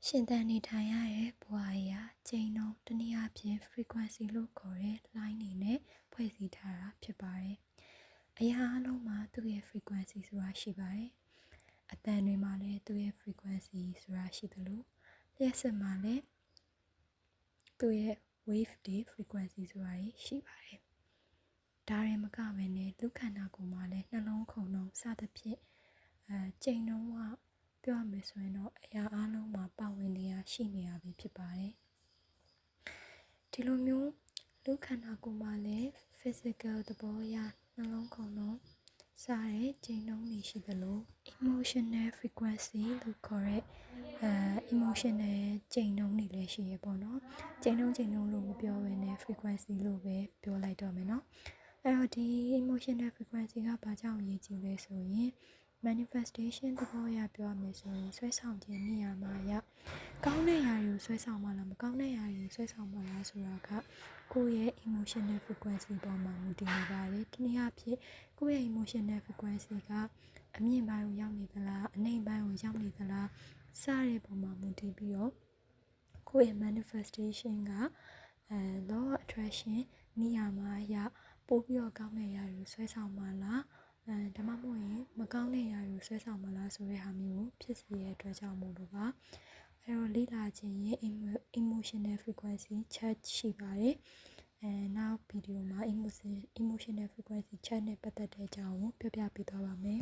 ရှင်သန်နေထိုင်ရတဲ့ဘဝအရာချိန်နှုန်းတနည်းအားဖြင့် frequency လို့ခေါ်တဲ့လှိုင်းနေနဲ့ဖွဲ့စည်းထားတာဖြစ်ပါတယ်။အရာအလုံးမှာသူ့ရဲ့ frequency ဆိုတာရှိပါတယ်။အသံတွေမှာလည်းသူ့ရဲ့ frequency ဆိုတာရှိသလိုလျှပ်စစ်မှာလည်းသူ့ရဲ့ wave တွေ frequency ဆိုတာရှိပါတယ်။ဒါရင်မကဘဲနဲ့လူခန္ဓာကိုယ်မှာလည်းနှလုံးခုန်နှုန်းစသဖြင့်ချိန်နှုန်းကပြောရမယ်ဆိုရင်တော့အရာအလုံးမှာပါဝင်နေရရှိနေရပဲဖြစ်ပါတယ်ဒီလိုမျိုးလူခန္ဓာကိုယ်မှာလည်း physical သဘောအရနှလုံးခုန်နှုန်းစားတဲ့ချိန်နှုန်းတွေရှိသလို emotional frequency လို့ခေါ်တဲ့emotional ချိန်နှုန်းတွေလည်းရှိရပေါ့နော်ချိန်နှုန်းလို့မပြောဘဲနဲ့ frequency လို့ပဲပြောလိုက်တော့မယ်နော်အဲ့တော့ဒီ emotional frequency ကဘာကြောင့်အရေးကြီးလဲဆိုရင် manifestation သဘောအရပြောရမယ်ဆိုရင်ဆွဲဆောင်ခြင်းနေရာမှာကောင်းတဲ့ຢာတွေကိုဆွဲဆောင်မှလားမကောင်းတဲ့ຢာတွေကိုဆွဲဆောင်မှလားဆိုတာကကိုယ့်ရဲ့ emotional frequency ပေါ်မှာမူတည်နေပါတယ်ဒီနေ့အဖြစ်ကိုယ့်ရဲ့ emotional frequency ကအမြင့်ပိုင်းကိုရောက်နေသလားအနိမ့်ပိုင်းကိုရောက်နေသလားစတဲ့ပုံမှာမူတည်ပြီးတော့ကိုယ့်ရဲ့ manifestation ကlaw of attraction နေရာမှာပို့ပြီးတော့ကောင်းတဲ့ຢာတွေကိုဆွဲဆောင်မှလားဒါမှမဟုတ်ရင်မကောင်းတဲ့ຢာတွေကိုဆွဲဆောင်မှလားဆိုတဲ့ဟာမျိုးကိုဖြစ်စေတဲ့အတွက်ကြောင့်မို့လို့ပါအဲ့တော့လေ့လာခြင်းရဲ့ emotional frequency chart ရှိပါတယ်နောက်ဗီဒီယိုမှာ emotional frequency chart နဲ့ပတ်သက်တဲ့အကြောင်းကိုပြောပြပေးသွားပါမယ်